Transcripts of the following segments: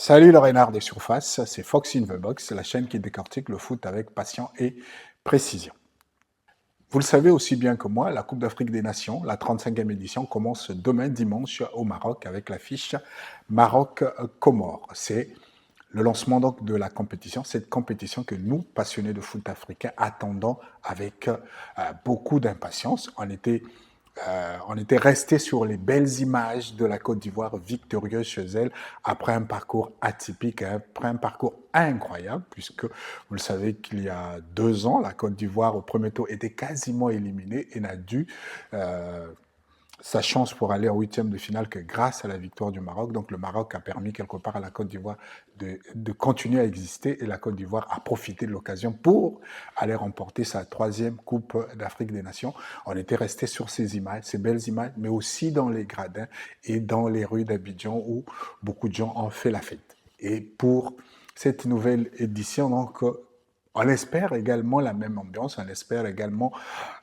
Salut le renard des surfaces, c'est Fox in the Box, la chaîne qui décortique le foot avec passion et précision. Vous le savez aussi bien que moi, la Coupe d'Afrique des Nations, la 35e édition, commence demain dimanche au Maroc avec l'affiche Maroc-Comores. C'est le lancement donc de la compétition, cette compétition que nous, passionnés de foot africain, attendons avec beaucoup d'impatience. On était resté sur les belles images de la Côte d'Ivoire victorieuse chez elle après un parcours atypique, après un parcours incroyable, puisque vous le savez qu'il y a 2 ans, la Côte d'Ivoire au premier tour était quasiment éliminée et n'a dû sa chance pour aller en huitième de finale que grâce à la victoire du Maroc. Donc le Maroc a permis quelque part à la Côte d'Ivoire de continuer à exister et la Côte d'Ivoire a profité de l'occasion pour aller remporter sa troisième Coupe d'Afrique des Nations. On était resté sur ces images, ces belles images, mais aussi dans les gradins et dans les rues d'Abidjan où beaucoup de gens ont fait la fête. Et pour cette nouvelle édition, donc, on espère également la même ambiance, on espère également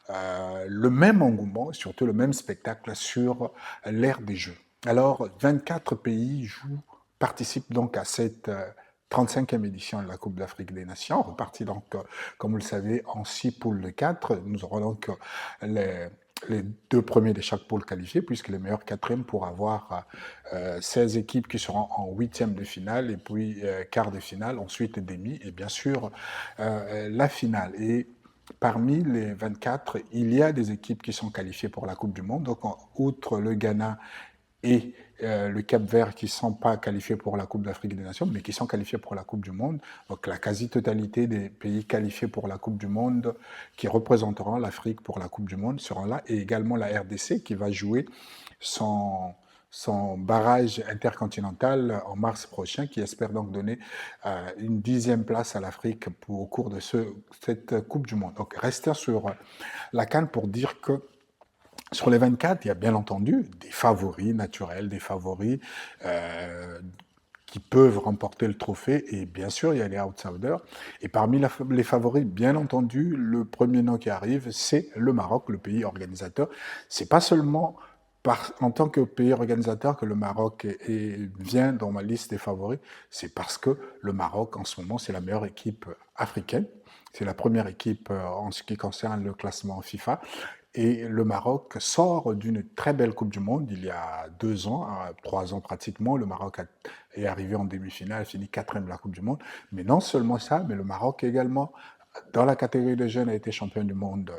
le même engouement, surtout le même spectacle sur l'ère des Jeux. Alors, 24 pays participent donc à cette 35e édition de la Coupe d'Afrique des Nations, repartie donc, comme vous le savez, en 6 poules de 4. Nous aurons donc les 2 premiers de chaque poule qualifiés, puisque les meilleurs quatrièmes pour avoir 16 équipes qui seront en huitième de finale, et puis quart de finale, ensuite demi, et bien sûr la finale. Et parmi les 24, il y a des équipes qui sont qualifiées pour la Coupe du Monde. Donc, outre le Ghana et le Cap-Vert qui ne sont pas qualifiés pour la Coupe d'Afrique des Nations, mais qui sont qualifiés pour la Coupe du Monde. Donc, la quasi-totalité des pays qualifiés pour la Coupe du Monde qui représenteront l'Afrique pour la Coupe du Monde seront là. Et également la RDC qui va jouer son barrage intercontinental en mars prochain, qui espère donc donner une 10e place à l'Afrique au cours de cette Coupe du Monde. Donc, restons sur la CAN pour dire que sur les 24, il y a bien entendu des favoris naturels, des favoris qui peuvent remporter le trophée, et bien sûr, il y a les outsiders. Et parmi les favoris, bien entendu, le premier nom qui arrive, c'est le Maroc, le pays organisateur. C'est pas seulement en tant que pays organisateur que le Maroc vient dans ma liste des favoris, c'est parce que le Maroc, en ce moment, c'est la meilleure équipe africaine. C'est la première équipe en ce qui concerne le classement FIFA. Et le Maroc sort d'une très belle Coupe du Monde il y a 2 ans, 3 ans pratiquement. Le Maroc est arrivé en demi-finale, fini quatrième de la Coupe du Monde. Mais non seulement ça, mais le Maroc également, dans la catégorie de jeunes, a été champion du monde,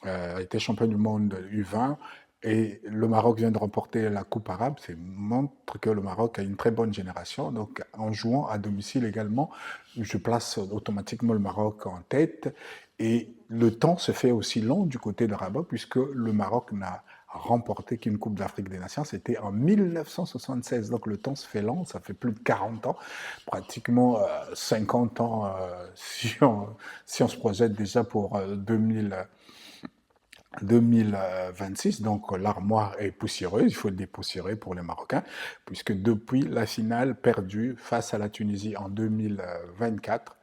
U20. Et le Maroc vient de remporter la Coupe arabe. Ça montre que le Maroc a une très bonne génération. Donc, en jouant à domicile également, je place automatiquement le Maroc en tête. Et le temps se fait aussi long du côté de Rabat, puisque le Maroc n'a remporté qu'une Coupe d'Afrique des Nations. C'était en 1976. Donc, le temps se fait long. Ça fait plus de 40 ans, pratiquement 50 ans si on se projette déjà pour 2026, donc l'armoire est poussiéreuse, il faut le dépoussiérer pour les Marocains, puisque depuis la finale perdue face à la Tunisie en 2024,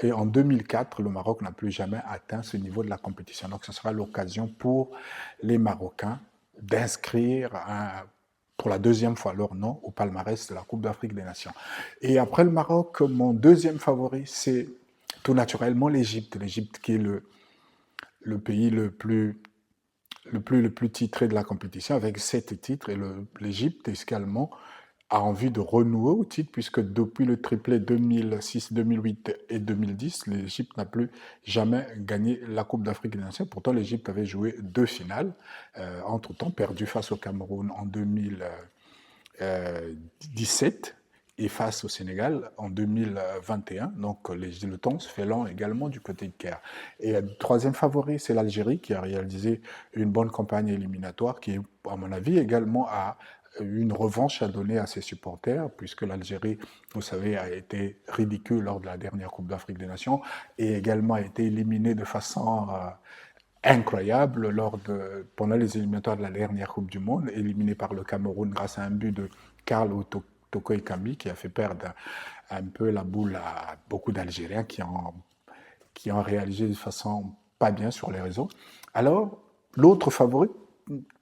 et en 2004, le Maroc n'a plus jamais atteint ce niveau de la compétition. Donc ce sera l'occasion pour les Marocains d'inscrire pour la deuxième fois leur nom au palmarès de la Coupe d'Afrique des Nations. Et après le Maroc, mon deuxième favori, c'est tout naturellement l'Égypte. L'Égypte qui est le pays le plus titré de la compétition, avec 7 titres. Et l'Égypte également a envie de renouer au titre, puisque depuis le triplé 2006, 2008 et 2010, l'Égypte n'a plus jamais gagné la Coupe d'Afrique des Nations. Pourtant, l'Égypte avait joué 2 finales, entre-temps perdu face au Cameroun en 2017 et face au Sénégal en 2021. Donc le temps se fait lent également du côté de Caire. Et le troisième favori, c'est l'Algérie qui a réalisé une bonne campagne éliminatoire qui, à mon avis, également a une revanche à donner à ses supporters, puisque l'Algérie, vous savez, a été ridicule lors de la dernière Coupe d'Afrique des Nations et également a été éliminée de façon incroyable pendant les éliminatoires de la dernière Coupe du Monde, éliminée par le Cameroun grâce à un but de Karl Toko Ekambi qui a fait perdre un peu la boule à beaucoup d'Algériens qui ont réalisé de façon pas bien sur les réseaux. Alors, l'autre favori,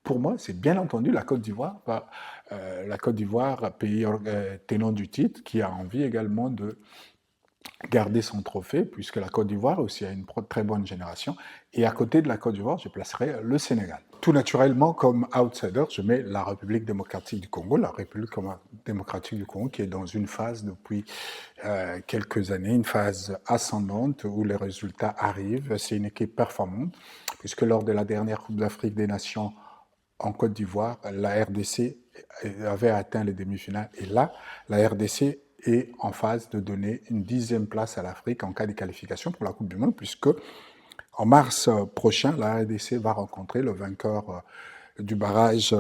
pour moi, c'est bien entendu la Côte d'Ivoire, la Côte d'Ivoire, pays tenant du titre, qui a envie également de garder son trophée, puisque la Côte d'Ivoire aussi a une très bonne génération. Et à côté de la Côte d'Ivoire, je placerai le Sénégal. Tout naturellement, comme outsider, je mets la République démocratique du Congo, la République démocratique du Congo qui est dans une phase depuis quelques années, une phase ascendante où les résultats arrivent. C'est une équipe performante, puisque lors de la dernière Coupe d'Afrique des Nations en Côte d'Ivoire, la RDC avait atteint les demi-finales. Et là, la RDC est en phase de donner une 10e place à l'Afrique en cas de qualification pour la Coupe du Monde, puisque en mars prochain, la RDC va rencontrer le vainqueur du barrage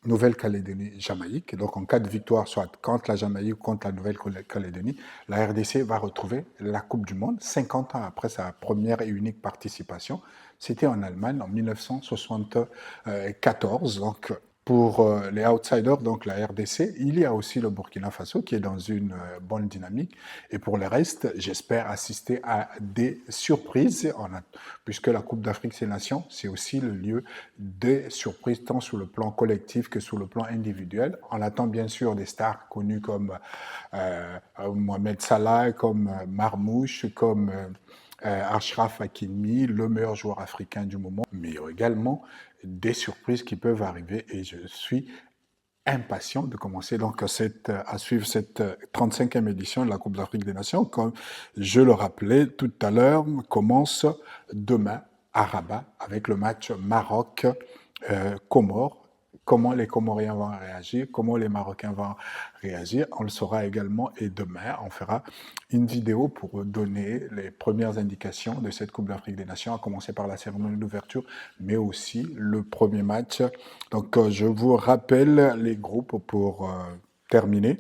Nouvelle-Calédonie-Jamaïque. Et donc, en cas de victoire, soit contre la Jamaïque ou contre la Nouvelle-Calédonie, la RDC va retrouver la Coupe du Monde 50 ans après sa première et unique participation. C'était en Allemagne en 1974. Donc, pour les outsiders, donc la RDC, il y a aussi le Burkina Faso qui est dans une bonne dynamique. Et pour le reste, j'espère assister à des surprises, puisque la Coupe d'Afrique des Nations, c'est aussi le lieu des surprises, tant sur le plan collectif que sur le plan individuel. On attend bien sûr des stars connues comme Mohamed Salah, comme Marmouche, comme Achraf Hakimi, le meilleur joueur africain du moment, mais également des surprises qui peuvent arriver et je suis impatient de commencer donc à suivre cette 35e édition de la Coupe d'Afrique des Nations. Comme je le rappelais tout à l'heure, commence demain à Rabat avec le match Maroc-Comores. Comment les Comoriens vont réagir, comment les Marocains vont réagir, on le saura également. Et demain, on fera une vidéo pour donner les premières indications de cette Coupe d'Afrique des Nations, à commencer par la cérémonie d'ouverture, mais aussi le premier match. Donc, je vous rappelle les groupes pour terminer.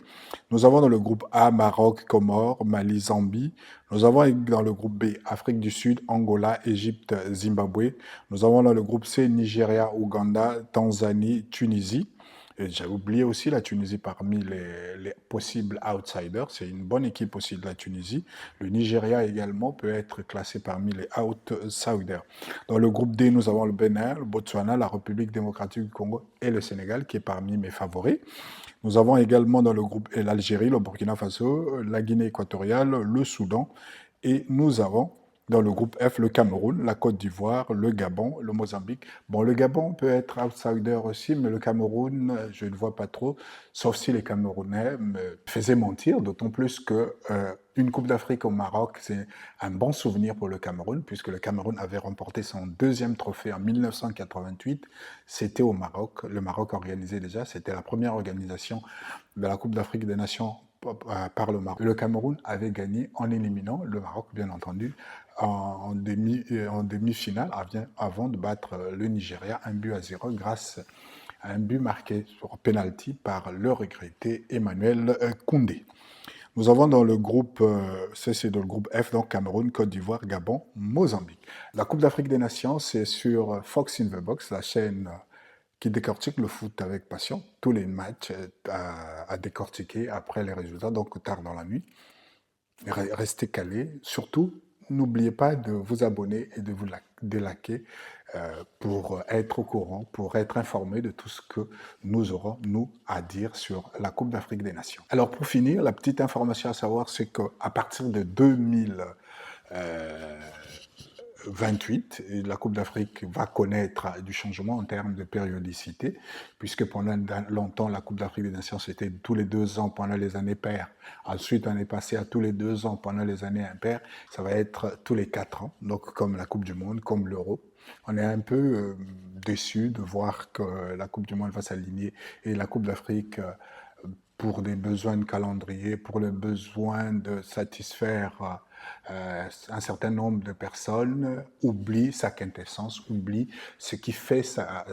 Nous avons dans le groupe A, Maroc, Comores, Mali, Zambie. Nous avons dans le groupe B, Afrique du Sud, Angola, Égypte, Zimbabwe. Nous avons dans le groupe C, Nigeria, Ouganda, Tanzanie, Tunisie. J'ai oublié aussi la Tunisie parmi les possibles outsiders. C'est une bonne équipe aussi de la Tunisie. Le Nigeria également peut être classé parmi les outsiders. Dans le groupe D, nous avons le Bénin, le Botswana, la République démocratique du Congo et le Sénégal qui est parmi mes favoris. Nous avons également dans le groupe E l'Algérie, le Burkina Faso, la Guinée équatoriale, le Soudan et nous avons dans le groupe F le Cameroun, la Côte d'Ivoire, le Gabon, le Mozambique. Bon, le Gabon peut être outsider aussi, mais le Cameroun, je ne vois pas trop, sauf si les Camerounais me faisaient mentir, d'autant plus que une Coupe d'Afrique au Maroc, c'est un bon souvenir pour le Cameroun, puisque le Cameroun avait remporté son 2e trophée en 1988. C'était au Maroc, le Maroc organisait déjà, c'était la première organisation de la Coupe d'Afrique des Nations par le Maroc. Le Cameroun avait gagné en éliminant le Maroc, bien entendu, en demi-finale avant de battre le Nigeria 1-0 grâce à un but marqué sur penalty par le regretté Emmanuel Koundé. Nous avons dans le groupe, c'est dans le groupe F, donc Cameroun, Côte d'Ivoire, Gabon, Mozambique. La Coupe d'Afrique des Nations, c'est sur Fox in the Box, la chaîne qui décortique le foot avec passion. Tous les matchs à décortiquer après les résultats, donc tard dans la nuit. Restez calés. Surtout, n'oubliez pas de vous abonner et de vous déliker pour être au courant, pour être informé de tout ce que nous aurons, nous, à dire sur la Coupe d'Afrique des Nations. Alors, pour finir, la petite information à savoir, c'est qu'à partir de 2028, la Coupe d'Afrique va connaître du changement en termes de périodicité, puisque pendant longtemps, la Coupe d'Afrique des Nations, c'était tous les 2 ans pendant les années paires. Ensuite, on est passé à tous les 2 ans pendant les années impaires. Ça va être tous les 4 ans, donc comme la Coupe du Monde, comme l'Euro. On est un peu déçus de voir que la Coupe du Monde va s'aligner et la Coupe d'Afrique, pour des besoins de calendrier, pour le besoin de satisfaire un certain nombre de personnes, oublie sa quintessence, oublie ce qui fait sa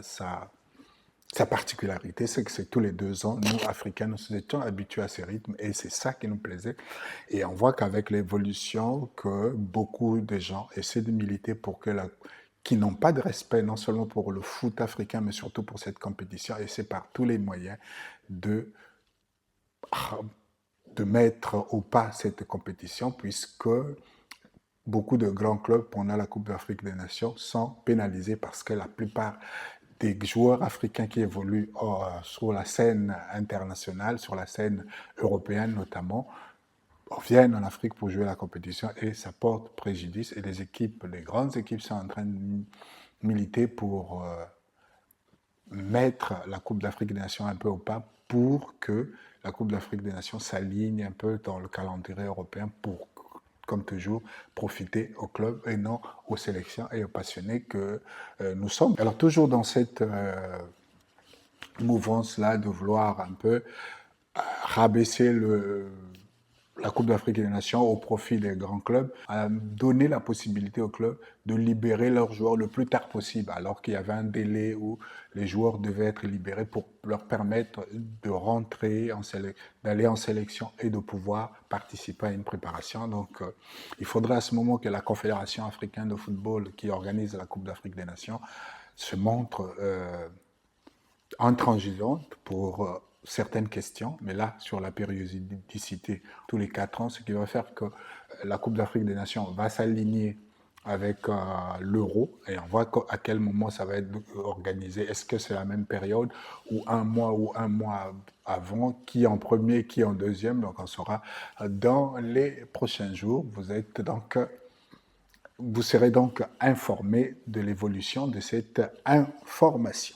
particularité, c'est que c'est tous les 2 ans, nous, Africains, nous étions habitués à ces rythmes et c'est ça qui nous plaisait. Et on voit qu'avec l'évolution, que beaucoup de gens essaient de militer pour que qui n'ont pas de respect, non seulement pour le foot africain, mais surtout pour cette compétition, et c'est par tous les moyens de mettre au pas cette compétition, puisque beaucoup de grands clubs pendant la Coupe d'Afrique des Nations sont pénalisés parce que la plupart des joueurs africains qui évoluent sur la scène internationale, sur la scène européenne notamment, viennent en Afrique pour jouer la compétition et ça porte préjudice. Et les grandes équipes sont en train de militer pour mettre la Coupe d'Afrique des Nations un peu au pas pour que la Coupe d'Afrique des Nations s'aligne un peu dans le calendrier européen pour, comme toujours, profiter aux clubs et non aux sélections et aux passionnés que nous sommes. Alors toujours dans cette mouvance-là de vouloir un peu rabaisser la Coupe d'Afrique des Nations au profit des grands clubs, a donné la possibilité aux clubs de libérer leurs joueurs le plus tard possible, alors qu'il y avait un délai où les joueurs devaient être libérés pour leur permettre de rentrer, d'aller en sélection et de pouvoir participer à une préparation. Donc, il faudrait à ce moment que la Confédération africaine de football, qui organise la Coupe d'Afrique des Nations, se montre intransigeante pour certaines questions, mais là, sur la périodicité, tous les 4 ans, ce qui va faire que la Coupe d'Afrique des Nations va s'aligner avec l'Euro, et on voit à quel moment ça va être organisé. Est-ce que c'est la même période, ou un mois avant, qui en premier, qui en deuxième, donc on saura dans les prochains jours. Vous serez donc informé de l'évolution de cette information.